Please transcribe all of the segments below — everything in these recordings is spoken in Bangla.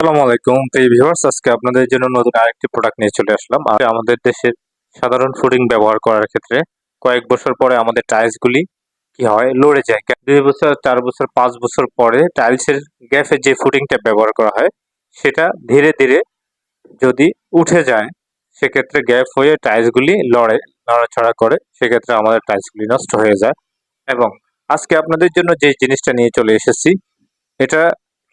আসসালামু আলাইকুম প্রিয় ভিউয়ার্স, আজকে আপনাদের জন্য নতুন আরেকটি প্রোডাক্ট নিয়ে চলে আসলাম। আর আমাদের দেশের সাধারণ ফুডিং ব্যবহার করার ক্ষেত্রে কয়েক বছর পরে আমাদের টাইলসগুলি কি হয়, লড়ে যায়। 2 বছর, 4 বছর, 5 বছর পরে টাইলসের গ্যাপের যে ফুডিংটা ব্যবহার করা হয় সেটা ধীরে ধীরে যদি উঠে যায়, সেক্ষেত্রে গ্যাপ হয়ে টাইলসগুলি নড়াচড়া করে, সেক্ষেত্রে আমাদের টাইলসগুলি নষ্ট হয়ে যায়। এবং আজকে আপনাদের জন্য যে জিনিসটা নিয়ে চলে এসেছি, এটা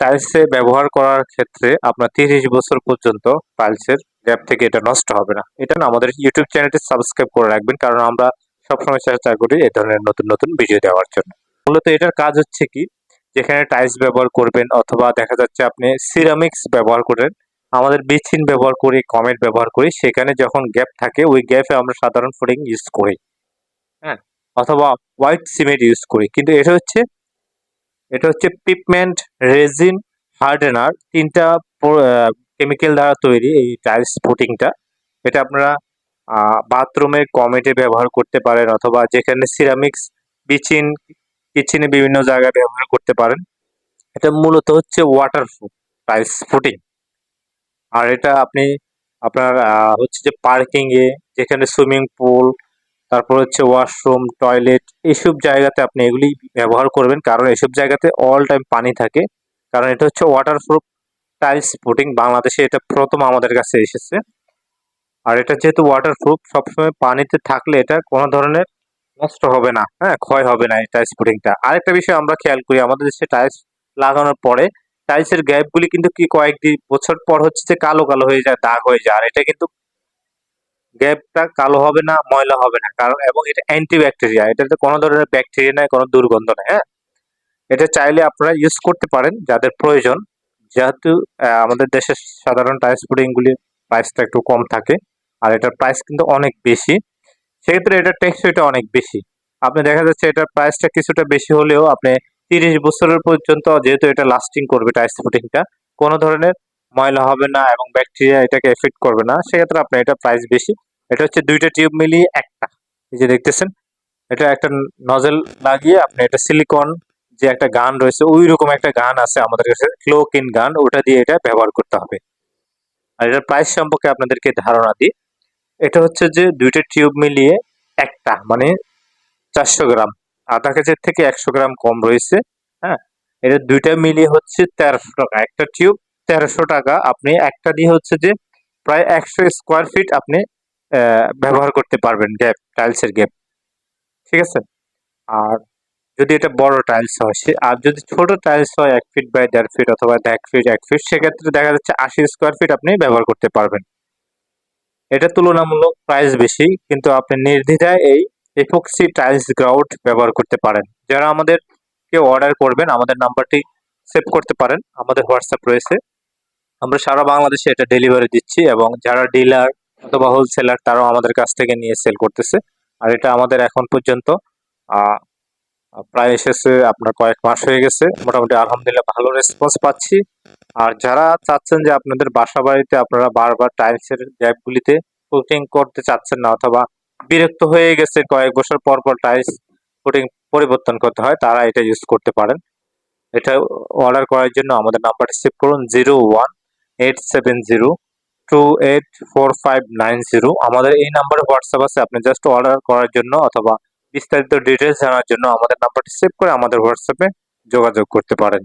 টাইলসে ব্যবহার করার ক্ষেত্রে আপনার 30 বছর পর্যন্ত টাইলসের গ্যাপ থেকে এটা নষ্ট হবে না। এটা না, আমাদের ইউটিউব চ্যানেলটি সাবস্ক্রাইব করে রাখবেন, কারণ আমরা সবসময় চেষ্টা করি এই ধরনের নতুন নতুন ভিডিও দেওয়ার জন্য। মূলত এটার কাজ হচ্ছে কি, যেখানে টাইলস ব্যবহার করবেন অথবা দেখা যাচ্ছে আপনি সিরামিক্স ব্যবহার করেন, আমাদের বিছিন ব্যবহার করি, কমেট ব্যবহার করি, সেখানে যখন গ্যাপ থাকে ওই গ্যাপে আমরা সাধারণ ফুডিং ইউজ করি, হ্যাঁ, অথবা হোয়াইট সিমেন্ট ইউজ করি। কিন্তু এটা হচ্ছে পিপমেন্ট, রেজিন, হার্ডেনার, তিনটা কেমিক্যাল দ্বারা তৈরি এই টাইলস পুটিংটা। এটা আপনারা বাথরুমে কমেটে ব্যবহার করতে পারেন, অথবা যেখানে সিরামিক্স কিচেনে বিভিন্ন জায়গায় ব্যবহার করতে পারেন। এটা মূলত হচ্ছে ওয়াটারপ্রুফ টাইলস পুটিং। আর এটা আপনি আপনার হচ্ছে যে পার্কিং এ, যেখানে সুইমিং পুল, তারপর হচ্ছে ওয়াশরুম, টয়লেট, এইসব জায়গাতে আপনি এগুলি ব্যবহার করবেন, কারণ এসব জায়গাতে অল টাইম পানি থাকে। কারণ এটা হচ্ছে ওয়াটারপ্রুফ টাইলস পুটিং, বাংলাদেশে এটা প্রথম আমাদের কাছে এসেছে। আর এটা যেহেতু ওয়াটারপ্রুফ, সবসময় পানিতে থাকলে এটা কোনো ধরনের নষ্ট হবে না, হ্যাঁ, ক্ষয় হবে না এই টাইলস পুটিংটা। আরেকটা বিষয় আমরা খেয়াল করি, আমাদের দেশে টাইলস লাগানোর পরে টাইলসের গ্যাপগুলি কিন্তু কি কয়েকটি বছর পর হচ্ছে যে কালো কালো হয়ে যায়, দাগ হয়ে যায়। আর এটা কিন্তু গ্যাপটা কালো হবে না, ময়লা হবে না, কারণ এবং এটা অ্যান্টি ব্যাকটেরিয়া, এটাতে কোনো ধরনের ব্যাকটেরিয়া নাই, কোনো দুর্গন্ধ নাই, হ্যাঁ। এটা চাইলে আপনারা ইউজ করতে পারেন যাদের প্রয়োজন, যেহেতু আমাদের দেশের সাধারণ টাইলস পুডিং গুলির প্রাইসটা একটু কম থাকে, আর এটার প্রাইস কিন্তু অনেক বেশি, সেক্ষেত্রে এটার টেকসইটা অনেক বেশি। আপনি দেখা যাচ্ছে এটার প্রাইসটা কিছুটা বেশি হলেও আপনি 30 বছরের পর্যন্ত, যেহেতু এটা লাস্টিং করবে টাইলস পুটিংটা, কোনো ধরনের ময়লা হবে না এবং ব্যাকটেরিয়া এটাকে এফেক্ট করবে না, সেক্ষেত্রে আপনার এটা প্রাইস বেশি। এটা হচ্ছে দুইটা টিউব মিলিয়ে একটা, এই যে দেখতেছেন, এটা একটা নজেল লাগিয়ে আপনি এটা সিলিকন যে একটা গান রয়েছে, ওই রকম একটা গান আছে আমাদের কাছে, ক্লোকিন গান, ওটা দিয়ে এটা ব্যবহার করতে হবে। আর এটার প্রাইস সম্পর্কে আপনাদেরকে ধারণা দিই, এটা হচ্ছে যে দুইটা টিউব মিলিয়ে একটা, মানে 400 গ্রাম, আধা কেজির থেকে 100 গ্রাম কম রয়েছে, হ্যাঁ। এটা দুইটা মিলিয়ে হচ্ছে 1300 টাকা, একটা টিউব 1300 টাকা। আপনি একটা দিয়ে হচ্ছে যে প্রায় 100 স্কোয়ার ফিট আপনি ব্যবহার করতে পারবেন, গ্যাপ, টাইলসের গ্যাপ, ঠিক আছে। আর যদি এটা বড় টাইলস হয় আর যদি ছোট টাইলস হয় 1 ফিট বাই 1.5 ফিট অথবা 1 ফিট 1 ফিট, সেক্ষেত্রে দেখা যাচ্ছে 80 স্কোয়ার ফিট আপনি ব্যবহার করতে পারবেন। এটা তুলনামূলক প্রাইস বেশি, কিন্তু আপনি নির্দ্বিধায় এই এপক্সি টাইলস গ্রাউট ব্যবহার করতে পারেন। যারা আমাদের কেউ অর্ডার করবেন, আমাদের নাম্বারটি সেভ করতে পারেন, আমাদের হোয়াটসঅ্যাপ রয়েছে, আমরা সারা বাংলাদেশে এটা ডেলিভারি দিচ্ছি, এবং যারা ডিলার অথবা হোলসেলার তারাও আমাদের কাছ থেকে নিয়ে সেল করতেছে। আর এটা আমাদের এখন পর্যন্ত প্রায় এসেছে আপনার কয়েক মাস হয়ে গেছে, মোটামুটি আলহামদুলিল্লাহ ভালো রেসপন্স পাচ্ছি। আর যারা চাচ্ছেন যে আপনাদের বাসা বাড়িতে আপনারা বারবার টাইলসের গ্যাপগুলিতে পুটিং করতে চাচ্ছেন না, অথবা বিরক্ত হয়ে গেছে কয়েক বছর পর পর টাইলস পুটিং পরিবর্তন করতে হয়, তারা এটা ইউজ করতে পারেন। এটা অর্ডার করার জন্য আমাদের নাম্বারটি সেভ করুন, 0187028459 আমাদের এই নাম্বারে হোয়াটসঅ্যাপ আছে। আপনি জাস্ট অর্ডার করার জন্য অথবা বিস্তারিত ডিটেলস জানার জন্য আমাদের নাম্বারটি সেভ করে আমাদের হোয়াটসঅ্যাপে যোগাযোগ করতে পারেন।